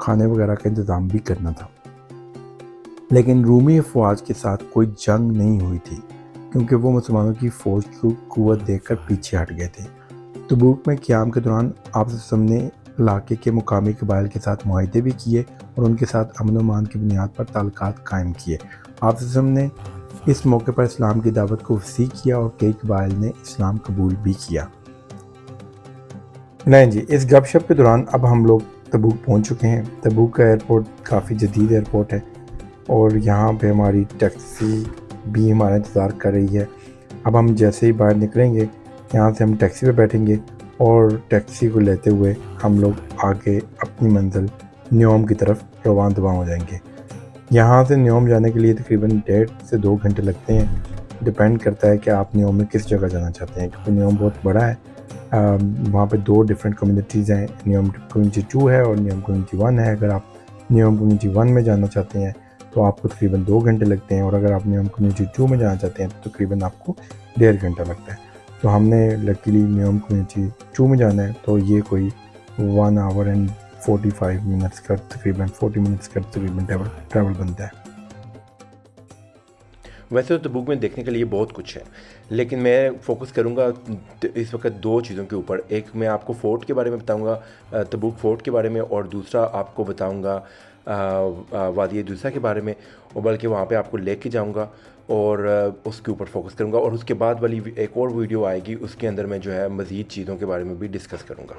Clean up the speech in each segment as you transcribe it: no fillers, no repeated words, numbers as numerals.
کھانے وغیرہ کا انتظام بھی کرنا تھا۔ لیکن رومی افواج کے ساتھ کوئی جنگ نہیں ہوئی تھی کیونکہ وہ مسلمانوں کی فوج کی قوت دیکھ کر پیچھے ہٹ گئے تھے۔ تبوک میں قیام کے دوران آپ صلی اللہ علیہ وسلم نے علاقے کے مقامی قبائل کے ساتھ معاہدے بھی کیے اور ان کے ساتھ امن و امان کی بنیاد پر تعلقات قائم کیے۔ آپ صلی اللہ علیہ وسلم نے اس موقع پر اسلام کی دعوت کو وسیع کیا اور کئی قبائل نے اسلام قبول بھی کیا۔ نہیں جی، اس گپ شپ کے دوران اب ہم لوگ تبوک پہنچ چکے ہیں۔ تبوک کا ایئرپورٹ کافی جدید ایئرپورٹ ہے اور یہاں پہ ہماری ٹیکسی بھی ہمارا انتظار کر رہی ہے۔ اب ہم جیسے ہی باہر نکلیں گے یہاں سے ہم ٹیکسی پہ بیٹھیں گے اور ٹیکسی کو لیتے ہوئے ہم لوگ آگے اپنی منزل نیوم کی طرف روان دواں ہو جائیں گے۔ یہاں سے نیوم جانے کے لیے تقریباً 1.5 سے 2 گھنٹے لگتے ہیں، ڈپینڈ کرتا ہے کہ آپ نیوم میں کس جگہ جانا چاہتے ہیں، کیونکہ نیوم بہت بڑا ہے۔ وہاں پہ 2 ڈفرینٹ کمیونٹیز ہیں، نیوم کمیونٹی 2 ہے اور نیوم کمیونٹی 1 ہے۔ اگر آپ نیوم کمیونٹی 1 میں جانا چاہتے ہیں تو آپ کو تقریباً 2 گھنٹے لگتے ہیں، اور اگر آپ نیوم کمیونٹی 2 میں جانا چاہتے ہیں تو تقریباً آپ کو 1.5 گھنٹہ لگتا ہے۔ تو ہم نے لکیلی نیوم کمیونٹی 2 میں جانا ہے، تو یہ کوئی 1 آور اینڈ 45 منٹس کا تقریباً 40 منٹس کا تقریباً ٹریول بنتا ہے۔ ویسے تو تبوک میں دیکھنے کے لیے بہت کچھ ہے، لیکن میں فوکس کروں گا اس وقت 2 چیزوں کے اوپر۔ ایک میں آپ کو فورٹ کے بارے میں بتاؤں گا، تبوک فورٹ کے بارے میں، اور دوسرا آپ کو بتاؤں گا وادی دوسا کے بارے میں، اور بلکہ وہاں پہ آپ کو لے کے جاؤں گا اور اس کے اوپر فوکس کروں گا۔ اور اس کے بعد والی ایک اور ویڈیو آئے گی، اس کے اندر میں جو ہے مزید چیزوں کے بارے میں بھی ڈسکس کروں گا۔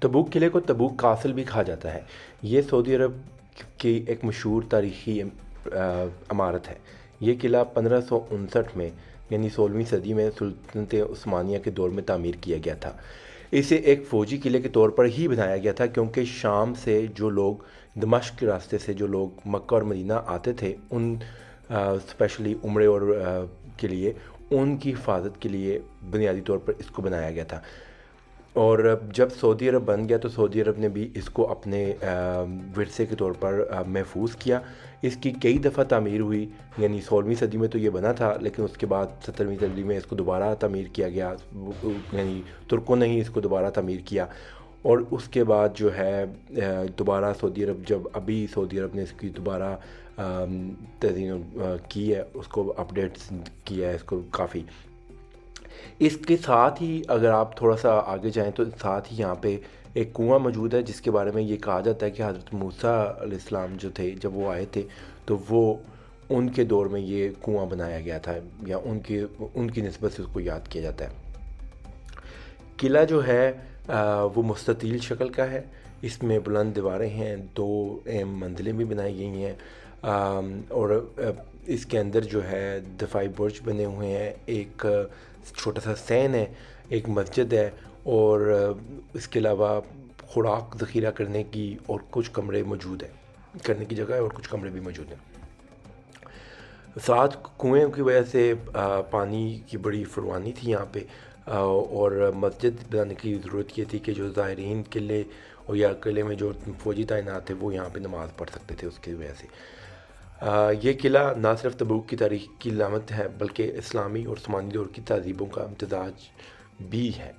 تبوک قلعے کو تبوک کاسل بھی کہا جاتا ہے۔ یہ سعودی عرب کی ایک مشہور تاریخی عمارت ہے۔ یہ قلعہ 1559 میں یعنی 16ویں صدی میں سلطنت عثمانیہ کے دور میں تعمیر کیا گیا تھا۔ اسے ایک فوجی قلعے کے طور پر ہی بنایا گیا تھا، کیونکہ شام سے جو لوگ، دمشق کے راستے سے جو لوگ مکہ اور مدینہ آتے تھے، ان اسپیشلی عمرے اور کے لیے، ان کی حفاظت کے لیے بنیادی طور پر اس کو بنایا گیا تھا۔ اور جب سعودی عرب بن گیا تو سعودی عرب نے بھی اس کو اپنے ورثے کے طور پر محفوظ کیا۔ اس کی کئی دفعہ تعمیر ہوئی، یعنی 16ویں صدی میں تو یہ بنا تھا، لیکن اس کے بعد 17ویں صدی میں اس کو دوبارہ تعمیر کیا گیا، یعنی ترکوں نے ہی اس کو دوبارہ تعمیر کیا۔ اور اس کے بعد جو ہے دوبارہ سعودی عرب، جب ابھی سعودی عرب نے اس کی دوبارہ تزئین کی ہے، اس کو اپڈیٹس کیا ہے اس کو کافی۔ اس کے ساتھ ہی اگر آپ تھوڑا سا آگے جائیں تو ساتھ ہی یہاں پہ ایک کنواں موجود ہے، جس کے بارے میں یہ کہا جاتا ہے کہ حضرت موسیٰ علیہ السلام جو تھے، جب وہ آئے تھے تو وہ ان کے دور میں یہ کنواں بنایا گیا تھا، یا ان کی نسبت سے اس کو یاد کیا جاتا ہے۔ قلعہ جو ہے وہ مستطیل شکل کا ہے، اس میں بلند دیواریں ہیں، 2 منزلیں بھی بنائی گئی ہیں، اور اس کے اندر جو ہے دفاعی برج بنے ہوئے ہیں، ایک چھوٹا سا سین ہے، ایک مسجد ہے، اور اس کے علاوہ خوراک ذخیرہ کرنے کی اور کچھ کمرے موجود ہیں، کرنے کی جگہ ہے اور کچھ کمرے بھی موجود ہیں۔ ساتھ کنویں کی وجہ سے پانی کی بڑی فراوانی تھی یہاں پہ، اور مسجد بنانے کی ضرورت یہ تھی کہ جو زائرین قلعے اور یا قلعے میں جو فوجی تعینات تھے وہ یہاں پہ نماز پڑھ سکتے تھے، اس کی وجہ سے۔ یہ قلعہ نہ صرف تبوک کی تاریخ کی علامت ہے، بلکہ اسلامی اور عثمانی دور کی تہذیبوں کا امتزاج بھی ہے۔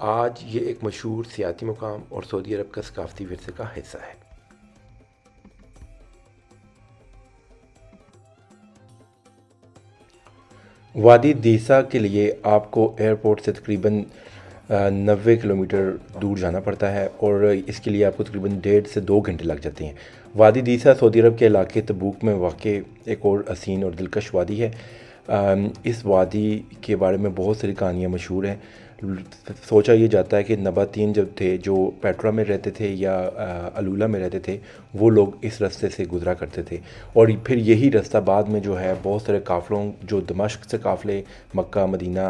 آج یہ ایک مشہور سیاحتی مقام اور سعودی عرب کا ثقافتی ورثے کا حصہ ہے۔ وادی دیسا کے لیے آپ کو ایئرپورٹ سے تقریباً 90 کلومیٹر دور جانا پڑتا ہے، اور اس کے لیے آپ کو تقریباً 1.5 سے 2 گھنٹے لگ جاتے ہیں۔ وادی دیسا سعودی عرب کے علاقے تبوک میں واقع ایک اور حسین اور دلکش وادی ہے۔ اس وادی کے بارے میں بہت ساری کہانیاں مشہور ہیں۔ سوچا یہ جاتا ہے کہ نباتین جب تھے، جو پیٹرا میں رہتے تھے یا الولا میں رہتے تھے، وہ لوگ اس راستے سے گزرا کرتے تھے، اور پھر یہی راستہ بعد میں جو ہے بہت سارے قافلوں، جو دمشق سے قافلے مکہ مدینہ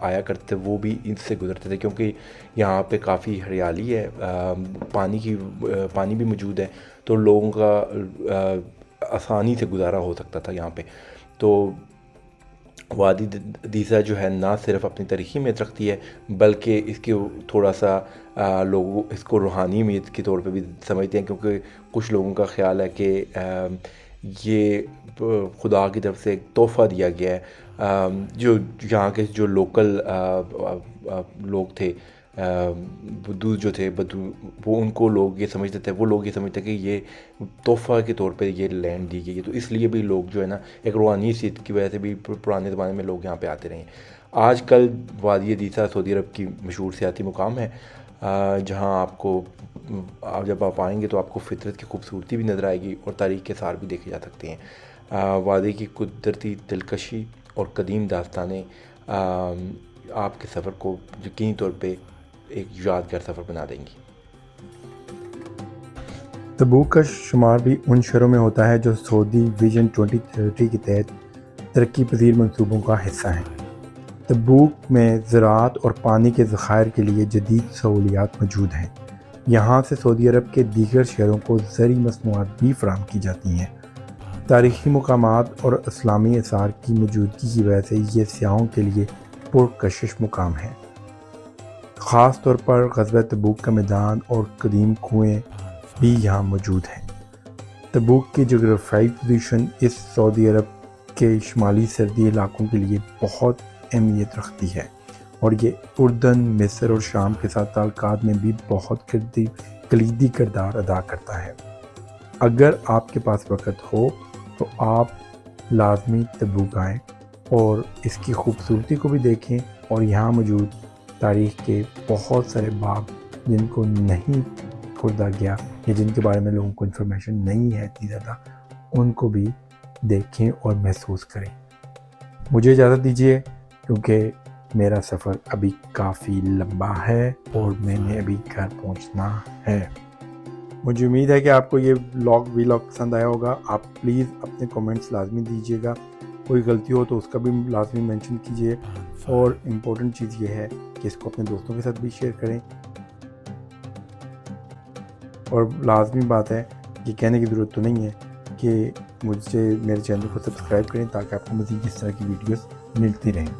آیا کرتے تھے، وہ بھی ان سے گزرتے تھے، کیونکہ یہاں پہ کافی ہریالی ہے، پانی بھی موجود ہے، تو لوگوں کا آسانی سے گزارا ہو سکتا تھا یہاں پہ۔ تو وادی دیسا جو ہے نہ صرف اپنی تاریخی اہمیت رکھتی ہے، بلکہ اس کے تھوڑا سا لوگ اس کو روحانی اہمیت کے طور پہ بھی سمجھتے ہیں، کیونکہ کچھ لوگوں کا خیال ہے کہ یہ خدا کی طرف سے ایک تحفہ دیا گیا ہے. جو یہاں کے جو لوکل لوگ تھے بدو جو تھے وہ ان کو لوگ یہ سمجھتے تھے، وہ لوگ یہ سمجھتے کہ یہ تحفہ کے طور پہ یہ لینڈ دی گئی ہے، تو اس لیے بھی لوگ جو ہے نا ایک روحانیت کی وجہ سے بھی پرانے زمانے میں لوگ یہاں پہ آتے رہے ہیں. آج کل وادی عدیثہ سعودی عرب کی مشہور سیاحتی مقام ہے، جہاں جب آپ آئیں گے تو آپ کو فطرت کی خوبصورتی بھی نظر آئے گی اور تاریخ کے آثار بھی دیکھے جا سکتے ہیں. وادی کی قدرتی دلکشی اور قدیم داستانیں آپ کے سفر کو یقینی طور پہ ایک یادگار سفر بنا دیں گی. تبوک کا شمار بھی ان شہروں میں ہوتا ہے جو سعودی ویژن 2030 کے تحت ترقی پذیر منصوبوں کا حصہ ہیں. تبوک میں زراعت اور پانی کے ذخائر کے لیے جدید سہولیات موجود ہیں. یہاں سے سعودی عرب کے دیگر شہروں کو زرعی مصنوعات بھی فراہم کی جاتی ہیں. تاریخی مقامات اور اسلامی آثار کی موجودگی کی وجہ سے یہ سیاحوں کے لیے پرکشش مقام ہے. خاص طور پر غزوہ تبوک کا میدان اور قدیم کنویں بھی یہاں موجود ہیں. تبوک کی جغرافیائی پوزیشن اس سعودی عرب کے شمالی سرحدی علاقوں کے لیے بہت اہمیت رکھتی ہے اور یہ اردن، مصر اور شام کے ساتھ تعلقات میں بھی بہت کلیدی کردار ادا کرتا ہے. اگر آپ کے پاس وقت ہو تو آپ لازمی تبوک آئیں اور اس کی خوبصورتی کو بھی دیکھیں، اور یہاں موجود تاریخ کے بہت سارے باب جن کو نہیں کھودا گیا یا جن کے بارے میں لوگوں کو انفارمیشن نہیں ہے اتنی زیادہ، ان کو بھی دیکھیں اور محسوس کریں. مجھے اجازت دیجیے کیونکہ میرا سفر ابھی کافی لمبا ہے اور میں نے ابھی گھر پہنچنا ہے. مجھے امید ہے کہ آپ کو یہ ویلاگ پسند آیا ہوگا. آپ پلیز اپنے کومنٹس لازمی دیجیے گا، کوئی غلطی ہو تو اس کا بھی لازمی مینشن کیجیے، اور امپورٹنٹ چیز یہ ہے کہ اس کو اپنے دوستوں کے ساتھ بھی شیئر کریں. اور لازمی بات ہے، یہ کہنے کی ضرورت تو نہیں ہے کہ میرے چینل کو سبسکرائب کریں تاکہ آپ کو مزید اس طرح کی ویڈیوز ملتی رہیں.